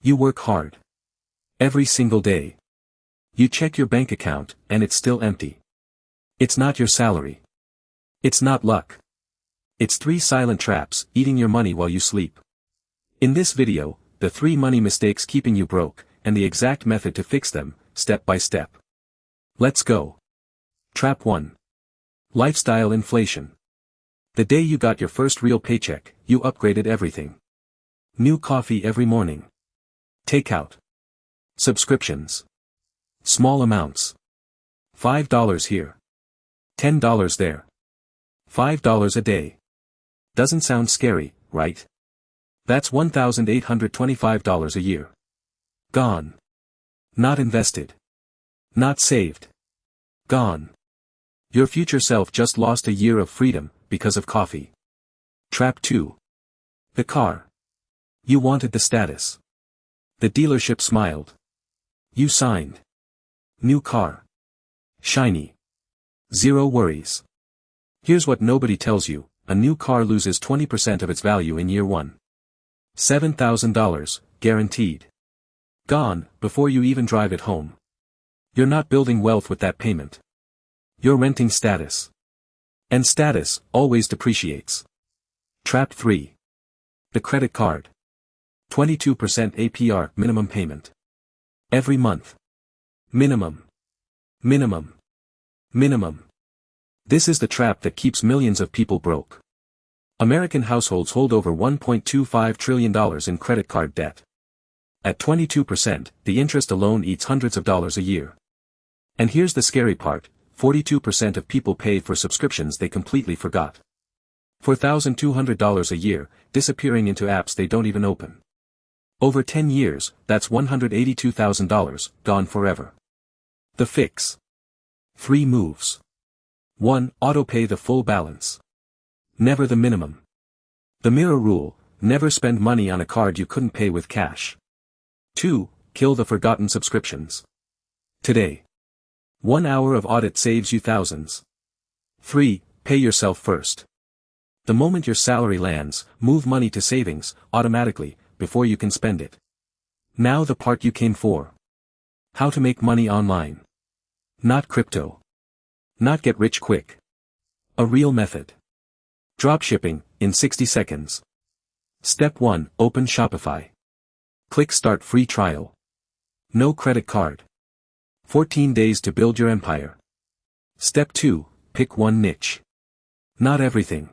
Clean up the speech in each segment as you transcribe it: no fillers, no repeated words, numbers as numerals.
You work hard. Every single day. You check your bank account, and it's still empty. It's not your salary. It's not luck. It's 3 silent traps, eating your money while you sleep. In this video, the 3 money mistakes keeping you broke, and the exact method to fix them, step by step. Let's go. Trap 1. Lifestyle inflation. The day you got your first real paycheck, you upgraded everything. New coffee every morning. Takeout. Subscriptions. Small amounts. $5 here. $10 there. $5 a day. Doesn't sound scary, right? That's $1,825 a year. Gone. Not invested. Not saved. Gone. Your future self just lost a year of freedom, because of coffee. Trap 2. The car. You wanted the status. The dealership smiled. You signed. New car. Shiny. Zero worries. Here's what nobody tells you, a new car loses 20% of its value in year 1. $7,000, guaranteed. Gone, before you even drive it home. You're not building wealth with that payment. You're renting status. And status always depreciates. Trap 3. The credit card. 22% APR minimum payment. Every month. Minimum. Minimum. Minimum. This is the trap that keeps millions of people broke. American households hold over $1.25 trillion in credit card debt. At 22%, the interest alone eats hundreds of dollars a year. And here's the scary part, 42% of people pay for subscriptions they completely forgot. $4,200 a year, disappearing into apps they don't even open. Over 10 years, that's $182,000, gone forever. The fix. 3 moves. 1. Auto-pay the full balance. Never the minimum. The mirror rule, never spend money on a card you couldn't pay with cash. 2. Kill the forgotten subscriptions. Today. 1 hour of audit saves you thousands. 3. Pay yourself first. The moment your salary lands, move money to savings, automatically, before you can spend it. Now the part you came for. How to make money online. Not crypto. Not get rich quick. A real method. Dropshipping, in 60 seconds. Step 1, open Shopify. Click Start Free Trial. No credit card. 14 days to build your empire. Step 2, pick one niche. Not everything.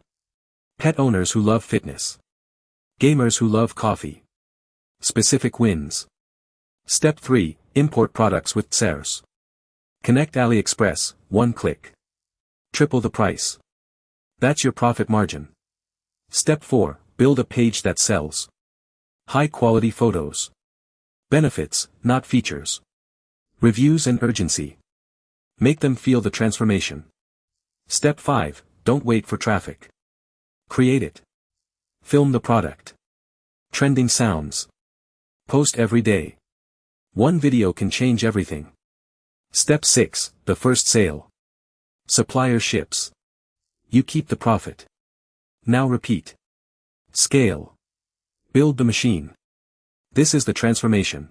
Pet owners who love fitness. Gamers who love coffee. Specific wins. Step 3, import products with SERS. Connect AliExpress, 1 click. Triple the price. That's your profit margin. Step 4, build a page that sells. High quality photos. Benefits, not features. Reviews and urgency. Make them feel the transformation. Step 5, don't wait for traffic. Create it. Film the product. Trending sounds. Post every day. 1 video can change everything. Step 6, the first sale. Supplier ships. You keep the profit. Now repeat. Scale. Build the machine. This is the transformation.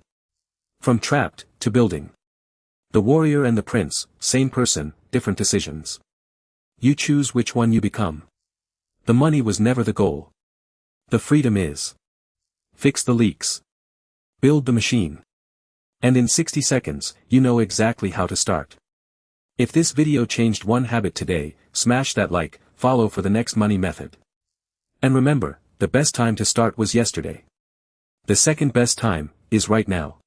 From trapped, to building. The warrior and the prince, same person, different decisions. You choose which one you become. The money was never the goal. The freedom is. Fix the leaks. Build the machine. And in 60 seconds, you know exactly how to start. If this video changed one habit today, smash that like, follow for the next money method. And remember, the best time to start was yesterday. The second best time, is right now.